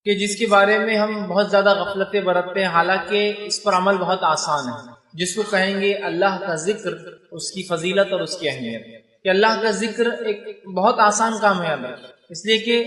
کہ جس کے بارے میں ہم بہت زیادہ غفلتیں برتتے ہیں، حالانکہ اس پر عمل بہت آسان ہے، جس کو کہیں گے اللہ کا ذکر، اس کی فضیلت اور اس کی اہمیت، کہ اللہ کا ذکر ایک بہت آسان کام ہے اللہ، اس لیے کہ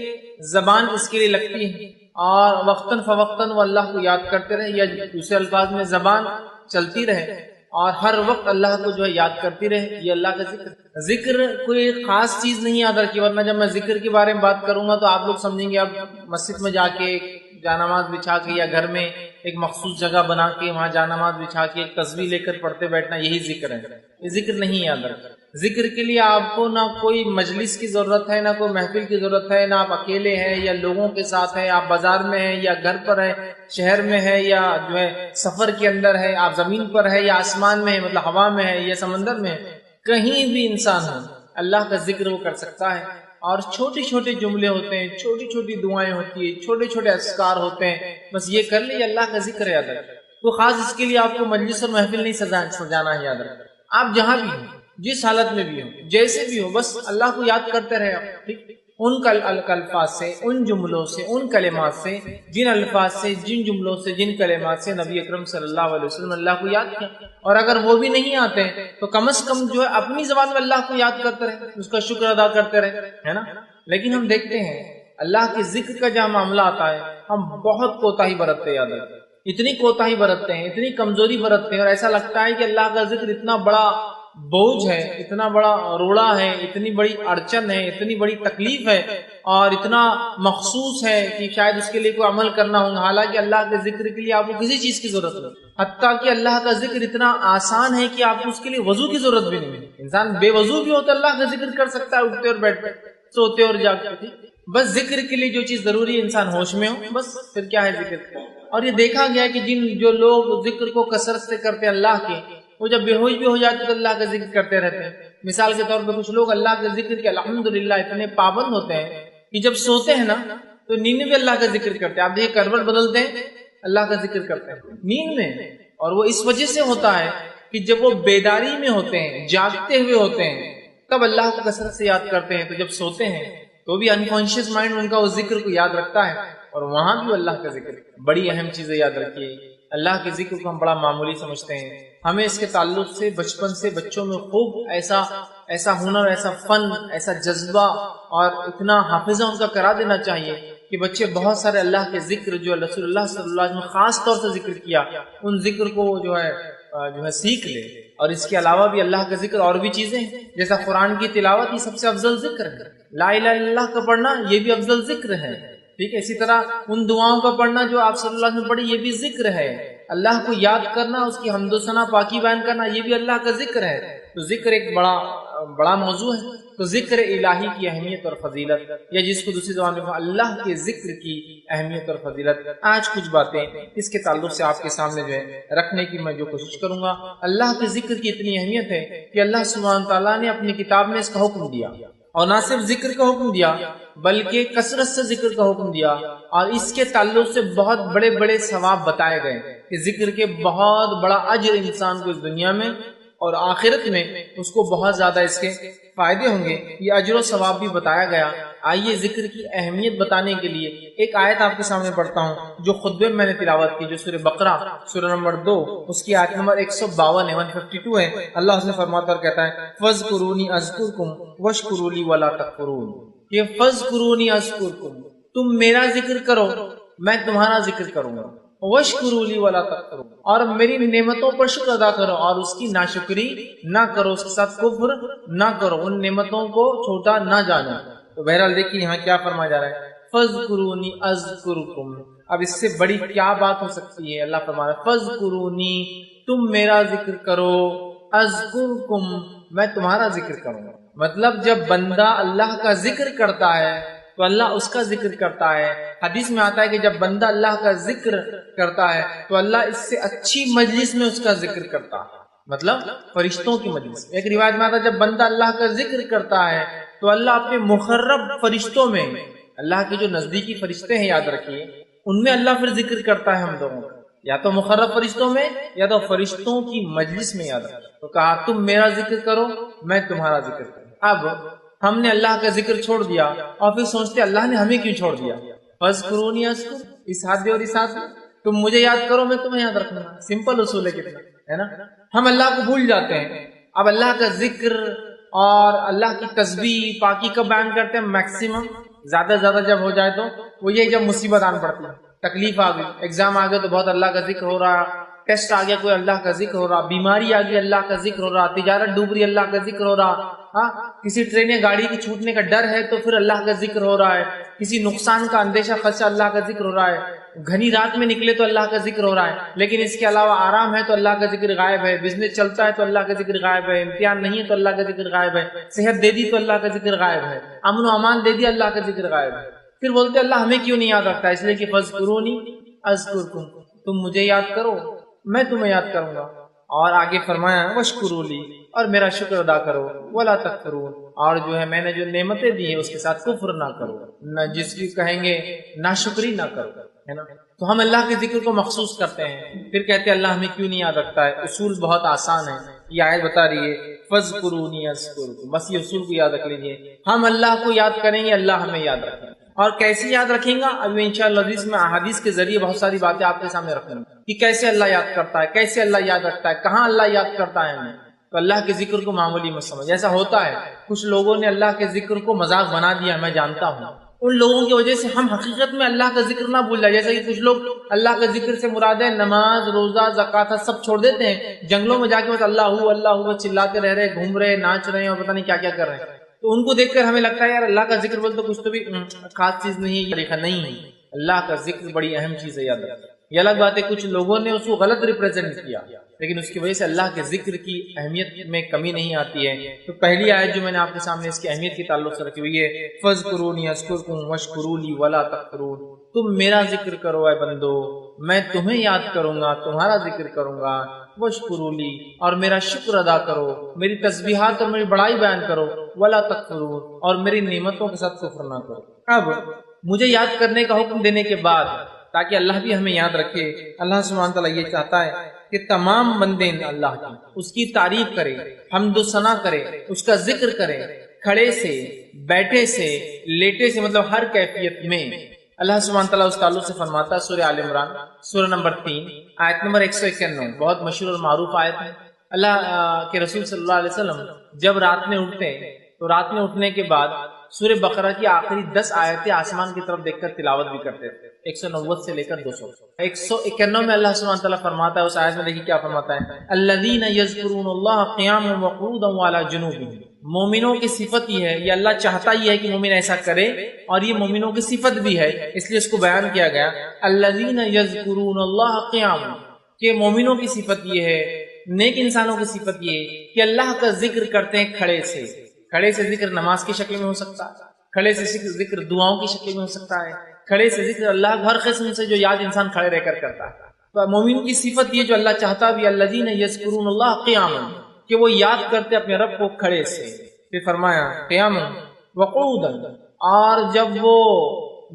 زبان اس کے لیے لگتی ہے اور وقتاً فوقتاً وہ اللہ کو یاد کرتے رہے، یا دوسرے الفاظ میں زبان چلتی رہے اور ہر وقت اللہ کو جو ہے یاد کرتی رہے، یہ اللہ کا ذکر۔ ذکر کوئی خاص چیز نہیں یاد رکھی، ورنہ جب میں ذکر کے بارے میں بات کروں گا تو آپ لوگ سمجھیں گے اب مسجد میں جا کے جانماز بچھا کے یا گھر میں ایک مخصوص جگہ بنا کے وہاں جانماز بچھا کے ایک تسبیح لے کر پڑھتے بیٹھنا یہی ذکر ہے، یہ ذکر نہیں یاد رکھا۔ ذکر کے لیے آپ کو نہ کوئی مجلس کی ضرورت ہے، نہ کوئی محفل کی ضرورت ہے، نہ آپ اکیلے ہیں یا لوگوں کے ساتھ ہیں، آپ بازار میں ہیں یا گھر پر ہیں، شہر میں ہے یا جو ہے سفر کے اندر ہے، آپ زمین پر ہے یا آسمان میں ہے، مطلب ہوا میں ہے یا سمندر میں ہے، کہیں بھی انسان ہو اللہ کا ذکر وہ کر سکتا ہے۔ اور چھوٹے چھوٹے جملے ہوتے ہیں، چھوٹی چھوٹی دعائیں ہوتی ہیں، چھوٹے چھوٹے اذکار ہوتے ہیں، بس یہ کر لیں اللہ کا ذکر یاد رکھیں۔ تو خاص اس کے لیے آپ کو مجلس اور محفل نہیں سجانا ہے، یاد رکھیں آپ جہاں بھی ہوں، جس حالت میں بھی ہوں، جیسے بھی ہو، بس اللہ کو یاد کرتے رہے آپ، ٹھیک؟ ان الفاظ سے، ان جملوں سے، ان کلمات سے، جن الفاظ سے، جن جملوں سے، جن کلمات سے نبی اکرم صلی اللہ علیہ وسلم اللہ کو یاد کیا، اور اگر وہ بھی نہیں آتے تو کم از کم جو ہے اپنی زبان میں اللہ کو یاد کرتے رہے، اس کا شکر ادا کرتے رہے، ہے نا۔ لیکن ہم دیکھتے ہیں اللہ کے ذکر کا جہاں معاملہ آتا ہے ہم بہت کوتاہی برتتے ہیں، یاد رکھیں اتنی کوتاہی برتتے ہیں، اتنی کمزوری برتتے ہیں، اور ایسا لگتا ہے کہ اللہ کا ذکر اتنا بڑا بوجھ ہے، اتنا بڑا روڑا ہے، اتنی بڑی اڑچن ہے، اتنی بڑی تکلیف ہے اور اتنا مخصوص ہے کہ شاید اس کے لیے کوئی عمل کرنا ہوگا، حالانکہ اللہ کے ذکر کے لیے آپ کو کسی چیز کی ضرورت نہیں، حتیٰ کہ اللہ کا ذکر اتنا آسان ہے کہ آپ کو اس کے لیے وضو کی ضرورت بھی نہیں ہے۔ انسان بے وضو بھی ہو تو اللہ کا ذکر کر سکتا ہے، اٹھتے اور بیٹھتے، سوتے اور جاگتے، بس ذکر کے لیے جو چیز ضروری ہے انسان ہوش میں ہو، بس پھر کیا ہے ذکر۔ اور یہ دیکھا گیا کہ جو لوگ ذکر کو کثرت سے کرتے ہیں اللہ کے، وہ جب بے ہوش بھی ہو جاتے تو اللہ کا ذکر کرتے رہتے ہیں۔ مثال کے طور پہ کچھ لوگ اللہ کے ذکر کے الحمدللہ اتنے پابند ہوتے ہیں کہ جب سوتے ہیں نا تو نیند میں اللہ کا ذکر کرتے ہیں، آپ دیکھیں کروٹ بدلتے ہیں اللہ کا ذکر کرتے ہیں نیند میں، اور وہ اس وجہ سے ہوتا ہے کہ جب وہ بیداری میں ہوتے ہیں، جاگتے ہوئے ہوتے ہیں، تب اللہ کو کثرت سے یاد کرتے ہیں، تو جب سوتے ہیں تو بھی انکانشیس مائنڈ ان کا اس ذکر کو یاد رکھتا ہے، اور وہاں بھی اللہ کا ذکر۔ بڑی اہم چیزیں یاد رکھیے، اللہ کے ذکر کو ہم بڑا معمولی سمجھتے ہیں، ہمیں اس کے تعلق سے بچپن سے بچوں میں خوب ایسا ہنر، ایسا فن، ایسا جذبہ اور اتنا حافظہ ان کا کرا دینا چاہیے کہ بچے بہت سارے اللہ کے ذکر جو رسول اللہ صلی اللہ علیہ وسلم نے خاص طور سے ذکر کیا، ان ذکر کو جو ہے سیکھ لے۔ اور اس کے علاوہ بھی اللہ کا ذکر اور بھی چیزیں ہیں، جیسا قرآن کی تلاوت، یہ سب سے افضل ذکر ہے، لا الہ الا اللہ کا پڑھنا یہ بھی افضل ذکر ہے، ٹھیک ہے۔ اسی طرح ان دعاؤں کا پڑھنا جو آپ صلی اللہ علیہ وسلم نے پڑھی، یہ بھی ذکر ہے۔ اللہ کو یاد کرنا، اس کی حمد و ثنا پاکی بیان کرنا، یہ بھی اللہ کا ذکر ہے۔ تو ذکر ایک بڑا موضوع ہے۔ تو ذکر الہی کی اہمیت اور فضیلت، یا جس کو دوسری زبان میں اللہ کے ذکر کی اہمیت اور فضیلت، آج کچھ باتیں اس کے تعلق سے آپ کے سامنے جو ہے رکھنے کی میں جو کوشش کروں گا۔ اللہ کے ذکر کی اتنی اہمیت ہے کہ اللہ سبحانہ تعالیٰ نے اپنی کتاب میں اس کا حکم دیا، اور نہ صرف ذکر کا حکم دیا بلکہ کثرت سے ذکر کا حکم دیا، اور اس کے تعلق سے بہت بڑے بڑے ثواب بتائے گئے کہ ذکر کے بہت بڑا اجر انسان کو اس دنیا میں اور آخرت میں اس کو بہت زیادہ اس کے فائدے ہوں گے، یہ اجر و ثواب بھی بتایا گیا۔ آئیے ذکر کی اہمیت بتانے کے لیے ایک آیت آپ کے سامنے پڑھتا ہوں جو خطبے میں نے تلاوت کی، جو سورہ بقرہ سورہ نمبر 2 اس کی آیت نمبر 152 ہے، 152 ہے۔ اللہ اس نے فرماتا اور کہتا ہے فَاذْكُرُونِي أَذْكُرْكُمْ وَاشْكُرُوا لِي وَلَا تَكْفُرُونَ، یہ فَاذْكُرُونِي أَذْكُرْكُمْ، تم میرا ذکر کرو میں تمہارا ذکر کروں گا، وَاشْكُرُوا لِي وَلَا تَكْفُرُونَ، اور میری نعمتوں پر شکر ادا کرو اور اس کی ناشکری نہ کرو، اس کے ساتھ کفر نہ کرو، ان نعمتوں کو چھوٹا نہ جانو۔ تو بہرحال دیکھیے یہاں کیا فرمایا جا رہا ہے، فَاذْكُرُونِي أَذْكُرْكُمْ، اب اس سے بڑی کیا بات ہو سکتی ہے؟ اللہ فرما رہا ہے فَاذْكُرُونِي، تم میرا ذکر کرو، أَذْكُرْكُمْ، میں تمہارا ذکر کروں گا۔ مطلب جب بندہ اللہ کا ذکر کرتا ہے تو اللہ اس کا ذکر کرتا ہے۔ حدیث میں آتا ہے کہ جب بندہ اللہ کا ذکر کرتا ہے تو اللہ اس سے اچھی مجلس میں اس کا ذکر کرتا ہے، مطلب فرشتوں کی مجلس۔ ایک روایت میں آتا ہے جب بندہ اللہ کا ذکر کرتا ہے تو اللہ اپنے مقرب فرشتوں میں، اللہ کے جو نزدیکی فرشتے ہیں یاد رکھیے، ان میں اللہ پھر ذکر کرتا ہے ہم لوگوں کا، یا تو مقرب فرشتوں میں یا تو فرشتوں کی مجلس میں، یاد رکھیے۔ تو کہا تم میرا ذکر کرو میں تمہارا ذکر کروں۔ اب ہم نے اللہ کا ذکر چھوڑ دیا اور پھر سوچتے اللہ نے ہمیں کیوں چھوڑ دیا، فاذکرونی اذکر، اس ہاتھ دے اور اس ہاتھ دے، تم مجھے یاد کرو میں تمہیں یاد رکھوں گا. سمپل اصول ہے کتنا، ہے نا. ہم اللہ کو بھول جاتے ہیں. اب اللہ کا ذکر اور اللہ کی تسبیح پاکی کب بیان کرتے ہیں؟ میکسیمم زیادہ سے زیادہ جب ہو جائے تو وہ یہ جب مصیبت آن پڑتی ہے، تکلیف آ گئی، ایگزام آ گئے تو بہت اللہ کا ذکر ہو رہا، ٹیسٹ آ گیا کوئی اللہ کا ذکر ہو رہا، بیماری آ گئی اللہ کا ذکر ہو رہا، تجارت ڈوب رہی اللہ کا ذکر ہو رہا، ہاں کسی ٹرین یا گاڑی کی چھوٹنے کا ڈر ہے تو پھر اللہ کا ذکر ہو رہا ہے، کسی نقصان کا اندیشہ خدشہ اللہ کا ذکر ہو رہا ہے، گھنی رات میں نکلے تو اللہ کا ذکر ہو رہا ہے. لیکن اس کے علاوہ آرام ہے تو اللہ کا ذکر غائب ہے، بزنس چلتا ہے تو اللہ کا ذکر غائب ہے، امتحان نہیں ہے تو اللہ کا ذکر غائب ہے، صحت دے دی تو اللہ کا ذکر غائب ہے، امن و امان دے دیا اللہ کا ذکر غائب ہے. پھر بولتے اللہ ہمیں کیوں نہیں یاد رکھتا؟ اس لیے کہ فاذکرونی اذکرکم، تم مجھے یاد کرو میں تمہیں یاد کروں گا. اور آگے فرمایا واشکروا لی، اور میرا شکر ادا کرو، ولا تکفرون، اور جو ہے میں نے جو نعمتیں دی ہیں اس کے ساتھ کفر نہ کرو، نہ جس کی کہیں گے ناشکری نہ کرو، ہے نا. تو ہم اللہ کے ذکر کو مخصوص کرتے ہیں، پھر کہتے ہیں اللہ ہمیں کیوں نہیں یاد رکھتا ہے. اصول بہت آسان ہے، یہ آیت بتا رہی ہے فاذکرونی اذکرکم، بس یہ اصول کو یاد رکھ لیجیے. ہم اللہ کو یاد کریں گے، اللہ ہمیں یاد رکھیں گے. اور کیسے یاد رکھیں گا؟ اب انشاءاللہ میں احادیث کے ذریعے بہت ساری باتیں آپ کے سامنے رکھوں گا کہ کیسے اللہ یاد کرتا ہے، کیسے اللہ یاد رکھتا ہے، کہاں اللہ یاد کرتا ہے ہمیں. تو اللہ کے ذکر کو معمولی مت سمجھ. ایسا ہوتا ہے کچھ لوگوں نے اللہ کے ذکر کو مذاق بنا دیا، میں جانتا ہوں. ان لوگوں کی وجہ سے ہم حقیقت میں اللہ کا ذکر نہ بھول جائے. جیسا کہ کچھ لوگ اللہ کا ذکر سے مراد ہے نماز روزہ زکوٰۃ سب چھوڑ دیتے ہیں، جنگلوں میں جا کے بس اللہ ہو چلاتے رہ رہے، گھوم رہے، ناچ رہے ہیں اور پتہ نہیں کیا کیا کر رہے ہیں. تو ان کو دیکھ کر ہمیں لگتا ہے یار اللہ کا ذکر بول تو کچھ تو بھی خاص چیز نہیں ہے. دیکھا نہیں ہے، اللہ کا ذکر بڑی اہم چیز ہے، یاد رکھیں. یہ الگ بات ہے کچھ لوگوں نے اس کو غلط ریپرزینٹ کیا، لیکن اس کی وجہ سے اللہ کے ذکر کی اہمیت میں کمی نہیں آتی ہے. تو پہلی آیت جو میں نے آپ کے سامنے اس کی اہمیت کے تعلق سے رکھی ہوئی ہے فاذکرونی اذکرکم واشکروا لی ولا تکفرون، تم میرا ذکر کرو اے بندو، میں تمہیں یاد کروں گا، تمہارا ذکر کروں گا. واشکروا لی، اور میرا شکر ادا کرو، میری تسبیحات اور میری بڑائی بیان کرو. ولا تکفرون، اور میری نعمتوں کے ساتھ کفر نہ کرو. اب مجھے یاد کرنے کا حکم دینے کے بعد تاکہ اللہ بھی ہمیں یاد رکھے، اللہ سبحانہ تعالیٰ یہ چاہتا ہے کہ تمام بندے اللہ کی اس کی تعریف کرے، حمد و ثنا کرے، اس کا ذکر کرے، کھڑے سے، بیٹھے سے، لیٹے سے، مطلب ہر کیفیت میں. اللہ سبحانہ تعالیٰ اس تعلق سے فرماتا ہے سورہ آل عمران سورہ نمبر 3 آیت نمبر 191، بہت مشہور اور معروف آیت ہے. اللہ کے رسول صلی اللہ علیہ وسلم جب رات میں اٹھتے تو رات میں اٹھنے کے بعد سورہ بقرہ کی آخری 10 آیتیں آسمان کی طرف دیکھ کر تلاوت بھی کرتے تھے، 190 سے لے کر 200. 191 میں اللہ سبحانہ تعالیٰ فرماتا ہے، اس آیت میں دیکھیے کیا فرماتا ہے، الذین یذکرون اللہ قیاما وقعودا وعلی جنوبہم. مومنوں کی صفت یہ ہے، یہ اللہ چاہتا ہی ہے کہ مومن ایسا کرے، اور یہ مومنوں کی صفت بھی ہے، اس لیے اس کو بیان کیا گیا الذین یذکرون اللہ قیاما، کہ مومنوں کی صفت یہ ہے، نیک انسانوں کی صفت یہ ہے کہ اللہ کا ذکر کرتے ہیں کھڑے سے. کھڑے سے ذکر نماز کی شکل میں ہو سکتا ہے، کھڑے سے ذکر دعاؤں کی شکل میں ہو سکتا ہے، کھڑے سے ذکر اللہ ہر قسم سے جو یاد انسان کھڑے رہ کر کرتا ہے. تو مومن کی صفت یہ جو اللہ چاہتا بھی الذین یذکرون اللہ قیاما، کہ وہ یاد کرتے اپنے رب کو کھڑے سے. پھر فرمایا قیاما وقعودا، اور جب وہ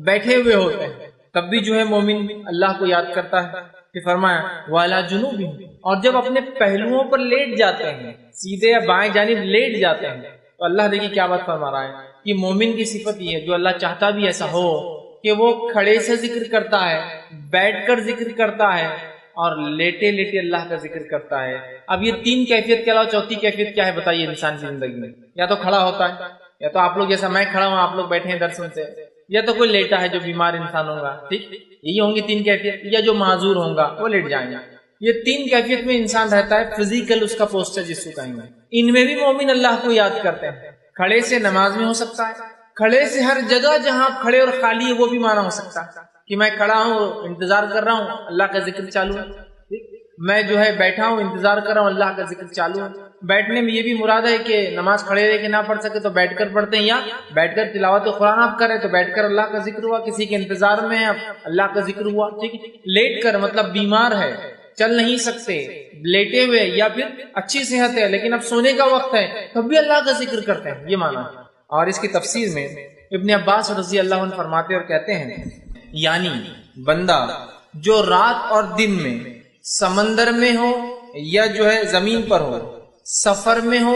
بیٹھے ہوئے ہوتے ہیں تب بھی جو ہے مومن اللہ کو یاد کرتا ہے. پھر فرمایا وعلی جنوبہم، اور جب اپنے پہلوؤں پر لیٹ جاتے ہیں، سیدھے یا بائیں جانب لیٹ جاتے ہیں، تو اللہ دیکھیے کیا بات فرما رہا ہے کہ مومن کی صفت یہ ہے جو اللہ چاہتا بھی ایسا ہو کہ وہ کھڑے سے ذکر کرتا ہے، بیٹھ کر ذکر کرتا ہے، اور لیٹے لیٹے اللہ کا ذکر کرتا ہے. اب یہ 3 کیفیت کے علاوہ چوتھی کیفیت کیا ہے بتائیے انسان کی زندگی میں؟ یا تو کھڑا ہوتا ہے، یا تو آپ لوگ جیسا میں کھڑا ہوں آپ لوگ بیٹھے ہیں درسن سے، یا تو کوئی لیٹا ہے جو بیمار انسان ہوگا. ٹھیک، یہی ہوں گی 3 کیفیت، یا جو معذور ہوگا وہ لیٹ جائیں گے. یہ 3 کیفیت میں انسان رہتا ہے، فزیکل اس کا پوسچر جس کو کہیں گے. ان میں بھی مومن اللہ کو یاد کرتے ہیں. کھڑے سے نماز میں ہو سکتا ہے، کھڑے سے ہر جگہ جہاں آپ کھڑے اور خالی ہے وہ بھی مانا ہو سکتا ہے کہ میں کھڑا ہوں انتظار کر رہا ہوں اللہ کا ذکر چالو ہے، میں جو ہے بیٹھا ہوں انتظار کر رہا ہوں اللہ کا ذکر چالو ہے. بیٹھنے میں یہ بھی مراد ہے کہ نماز کھڑے رہ کے نہ پڑھ سکے تو بیٹھ کر پڑھتے ہیں، یا بیٹھ کر تلاوت قرآن آپ کریں تو بیٹھ کر اللہ کا ذکر ہوا، کسی کے انتظار میں اللہ کا ذکر ہوا. ٹھیک ہے، لیٹ کر مطلب بیمار ہے، چل نہیں سکتے، لیٹے ہوئے، یا پھر اچھی صحت ہے لیکن اب سونے کا وقت ہے تب بھی اللہ کا ذکر کرتے ہیں، یہ مانا. اور اس کی تفسیر میں ابن عباس رضی اللہ عنہ فرماتے اور کہتے ہیں یعنی بندہ جو رات اور دن میں سمندر میں ہو یا جو ہے زمین پر ہو، سفر میں ہو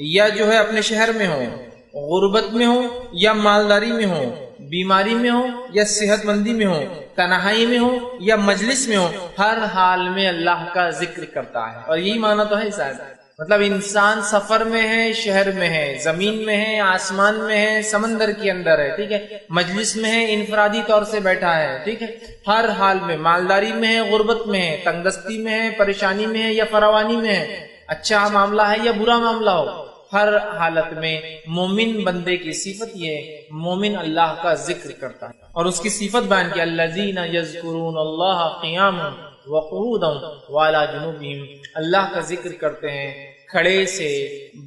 یا جو ہے اپنے شہر میں ہو، غربت میں ہو یا مالداری میں ہو، بیماری میں ہو یا صحت مندی میں ہو، تنہائی میں ہو یا مجلس میں ہو، ہر حال میں اللہ کا ذکر کرتا ہے. اور یہی معنی تو ہے شاید، مطلب انسان سفر میں ہے، شہر میں ہے، زمین میں ہے، آسمان میں ہے، سمندر کے اندر ہے، ٹھیک ہے، مجلس میں ہے، انفرادی طور سے بیٹھا ہے، ٹھیک ہے، ہر حال میں، مالداری میں ہے، غربت میں ہے، تنگ دستی میں ہے، پریشانی میں ہے یا فراوانی میں ہے، اچھا معاملہ ہے یا برا معاملہ ہو، ہر حالت میں مومن بندے کی صفت یہ ہے، مومن اللہ کا ذکر کرتا ہے. اور اس کی صفت بیان کی، الذین یذکرون اللہ قیاما وقعودا وعلی جنوبہم، اللہ کا ذکر کرتے ہیں کھڑے سے،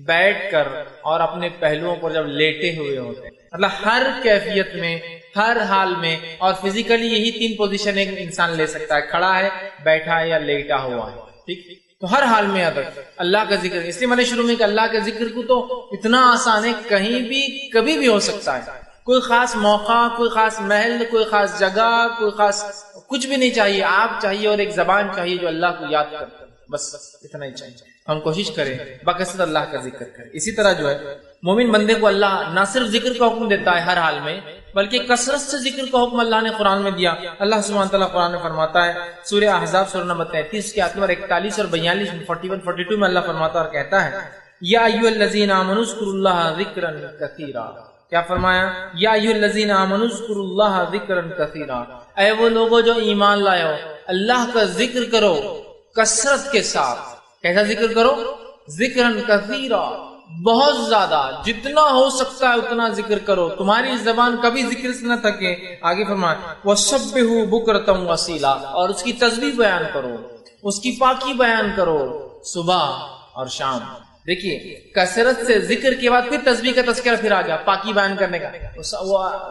بیٹھ کر، اور اپنے پہلوؤں پر جب لیٹے ہوئے ہوتے ہیں. مطلب ہر کیفیت میں، ہر حال میں. اور فزیکلی یہی 3 پوزیشن ایک انسان لے سکتا ہے، کھڑا ہے، بیٹھا ہے یا لیٹا ہوا ہے، ٹھیک. تو ہر حال میں اللہ کا ذکر. اس لیے میں نے شروع میں کہ اللہ کے ذکر کو تو اتنا آسان ہے، کہیں بھی کبھی بھی ہو سکتا ہے. کوئی خاص موقع، کوئی خاص محل، کوئی خاص جگہ، کوئی خاص کچھ بھی نہیں چاہیے. آپ چاہیے اور ایک زبان چاہیے جو اللہ کو یاد کرتا ہے، بس اتنا ہی چاہیے. ہم کوشش کریں بکثرت اللہ کا ذکر کریں. اسی طرح جو ہے مومن بندے کو اللہ نہ صرف ذکر کا حکم دیتا ہے ہر حال میں، بلکہ کثرت سے ذکر کا حکم اللہ نے قرآن میں دیا. اللہ سبحانہ تعالیٰ قرآن میں فرماتا ہے، سورہ احزاب سورہ نمبر 33 کے آیت نمبر 41 اور 42 میں 41 42 میں اللہ فرماتا اور کہتا ہے، یا ایھا الذین آمنوا اذکروا اللہ ذکرا کثیرا. کیا فرمایا؟ یا ایھا الذین آمنوا اذکروا اللہ ذکرا کثیرا. اے وہ لوگوں جو ایمان لائے ہو، اللہ کا ذکر کرو کثرت کے ساتھ. کیسا ذکر کرو؟ ذکرا کثیرا، بہت زیادہ، جتنا ہو سکتا ہے اتنا ذکر کرو. تمہاری زبان کبھی ذکر سے نہ تھکے. آگے فرمایا، وَسَبِّحُوا بُكْرَةً وَأَصِيلًا، اور اس کی تسبیح بیان کرو، اس کی پاکی بیان کرو صبح اور شام. دیکھیے کثرت سے ذکر کے بعد پھر تسبیح کا تذکرہ پھر آ گیا، پاکی بیان کرنے کا،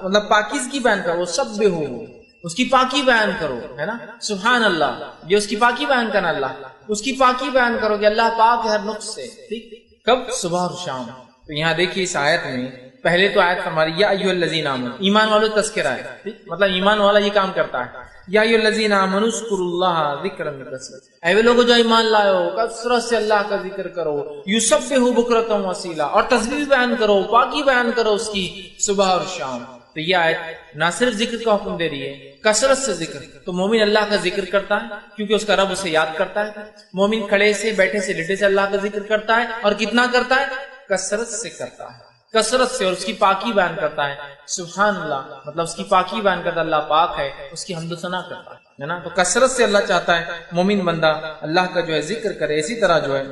مطلب پاکیزگی بیان کرو. وَسَبِّحُوا، اس کی پاکی بیان کرو، ہے نا، سبحان اللہ، یہ اس کی پاکی بیان کرنا. اللہ اس کی پاکی بیان کرو کہ اللہ پاک ہے ہر نقص سے. ٹھیک، کب؟ صبح اور شام. تو یہاں دیکھیے اس آیت میں پہلے تو آیت ہماری یا ایھا الذین آمنوا، ایمان والوں تذکرہ ہے، ٹھیک، مطلب ایمان والا یہ کام کرتا ہے. یا ایھا الذین آمنوا اذکروا اللہ ذکرا کثیرا، اے وہ لوگوں جو ایمان لائے ہو کثرت سے اللہ کا ذکر کرو. یسبحوا بکرۃ واصیلا، اور تسبیح بیان کرو، پاکی بیان کرو اس کی صبح اور شام. تو یہ آیت نہ صرف ذکر کا حکم دے رہی ہے، کثرت سے ذکر. تو مومن اللہ کا ذکر کرتا ہے کیونکہ اس کا رب اسے یاد کرتا ہے. مومن کھڑے سے، بیٹھے سے، لیٹے سے اللہ کا ذکر کرتا ہے. اور کتنا کرتا ہے؟ کثرت سے کرتا ہے، کثرت سے. اور اس کی پاکی بیان کرتا ہے، سبحان اللہ، مطلب اس کی پاکی بیان کرتا ہے، اللہ پاک ہے، اس کی حمد و ثنا کرتا ہے نا. تو کثرت سے اللہ چاہتا ہے مومن بندہ اللہ کا جو ہے ذکر کرے. اسی طرح جو ہے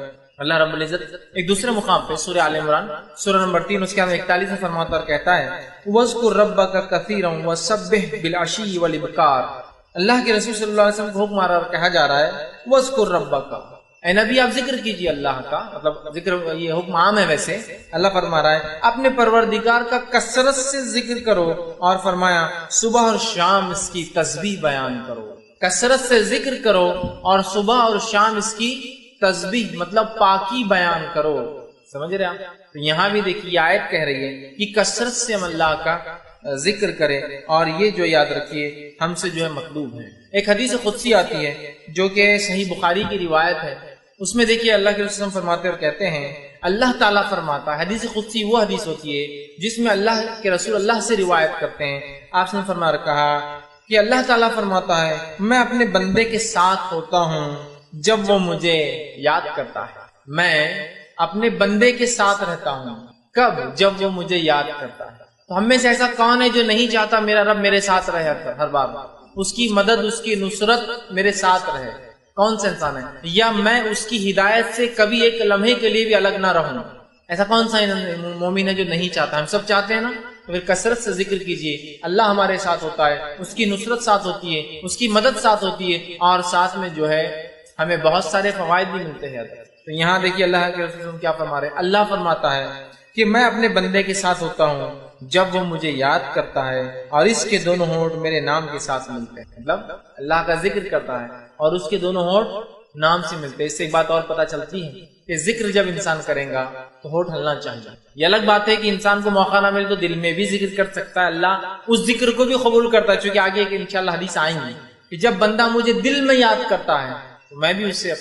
اللہ رب العزت ایک دوسرے مقام پہ سورہ آل عمران سورہ نمبر 3 اس کے 41 میں فرماتا اور کہتا ہے، وَاذْكُرْ رَبَّكَ كَثِيرًا وَسَبِّحْ بِالْعَشِيِّ وَالْإِبْكَارِ. اللہ کے رسول صلی اللہ علیہ وسلم کو حکم آ رہا اور کہا جا رہا ہے، وَاذْكُرْ رَبَّكَ، اے نبی آپ ذکر کیجئے اللہ کا. مطلب ذکر یہ حکم عام ہے. ویسے اللہ فرما رہا ہے اپنے پروردگار کا کثرت سے ذکر کرو، اور فرمایا صبح اور شام اس کی تسبیح بیان کرو. کثرت سے ذکر کرو اور صبح اور شام اس کی تسبیح مطلب پاکی بیان کرو. سمجھ رہے آپ؟ تو یہاں بھی دیکھیے آیت کہہ رہی ہے کہ کثرت سے ہم اللہ کا ذکر کریں. اور یہ جو یاد رکھیے ہم سے جو ہے مطلوب ہے. ایک حدیث قدسی آتی ہے جو کہ صحیح بخاری کی روایت ہے. اس میں دیکھیے اللہ کے رسول فرماتے اور کہتے ہیں، اللہ تعالیٰ فرماتا ہے، حدیث قدسی وہ حدیث ہوتی ہے جس میں اللہ کے رسول اللہ سے روایت کرتے ہیں. آپ نے فرما رکھا کہ اللہ تعالیٰ فرماتا ہے، میں اپنے بندے کے ساتھ ہوتا ہوں جب وہ مجھے یاد کرتا ہے. میں اپنے بندے کے ساتھ رہتا ہوں کب؟ جب وہ مجھے یاد کرتا ہے. تو ہم میں سے ایسا کون ہے جو نہیں چاہتا میرا رب میرے ساتھ رہے ہر بار، اس کی مدد، اس کی نصرت میرے ساتھ رہے؟ کون سا انسان ہے؟ یا میں اس کی ہدایت سے کبھی ایک لمحے کے لیے بھی الگ نہ رہوں؟ ایسا کون سا مومن ہے جو نہیں چاہتا؟ ہم سب چاہتے ہیں نا. تو پھر کثرت سے ذکر کیجئے، اللہ ہمارے ساتھ ہوتا ہے، اس کی نصرت ساتھ ہوتی ہے، اس کی مدد ساتھ ہوتی ہے، اور ساتھ میں جو ہے ہمیں بہت سارے فوائد بھی ملتے ہیں. تو یہاں دیکھیے اللہ کے رسول کیا فرما رہے ہیں. اللہ فرماتا ہے کہ میں اپنے بندے کے ساتھ ہوتا ہوں جب وہ مجھے یاد کرتا ہے، اور اس کے دونوں ہونٹ میرے نام کے ساتھ ملتے ہیں. مطلب اللہ کا ذکر کرتا ہے اور اس کے دونوں ہونٹ نام سے ملتے ہیں. اس سے ایک بات اور پتہ چلتی ہے کہ ذکر جب انسان کرے گا تو ہونٹ ہلنا چاہیے. یہ الگ بات ہے کہ انسان کو موقع نہ ملے تو دل میں بھی ذکر کر سکتا ہے. اللہ اس ذکر کو بھی قبول کرتا ہے، چونکہ آگے کہ انشاءاللہ حدیث آئیں گی کہ جب بندہ مجھے دل میں یاد کرتا ہے تو میں بھی اس سے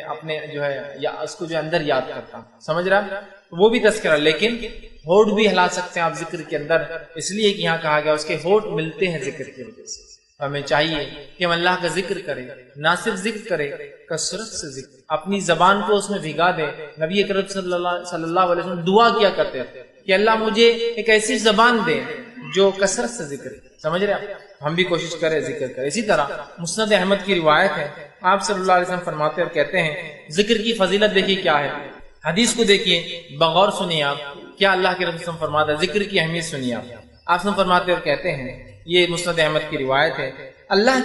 اپنے جو ہے یا اس کو جو اندر یاد کرتا ہوں. سمجھ رہا؟ وہ بھی تذکرہ، لیکن ہونٹ بھی ہلا سکتے ہیں آپ ذکر کے اندر، اس لیے کہ یہاں کہا گیا اس کے ہونٹ ملتے ہیں ذکر کی وجہ سے۔ ہمیں چاہیے کہ ہم اللہ کا ذکر کریں، نہ صرف ذکر کریں، کثرت سے ذکر، اپنی زبان کو اس میں بھگا دیں۔ نبی اکرم صلی اللہ علیہ وسلم دعا کیا کرتے تھے کہ اللہ مجھے ایک ایسی زبان دے جو کثرت سے ذکر، سمجھ رہے آپ؟ ہم بھی کوشش کریں ذکر کریں۔ اسی طرح مسند احمد کی روایت ہے، آپ صلی اللہ علیہ وسلم فرماتے اور کہتے ہیں، ذکر کی فضیلت دیکھیے کیا ہے، حدیث کو دیکھیے، بغور سنیے آپ کیا اللہ کے رسول فرماتا ہے، ذکر کی اہمیت سنیے آپ۔ آپ فرماتے اور کہتے ہیں، یہ مسند احمد کی روایت ہے، اللہ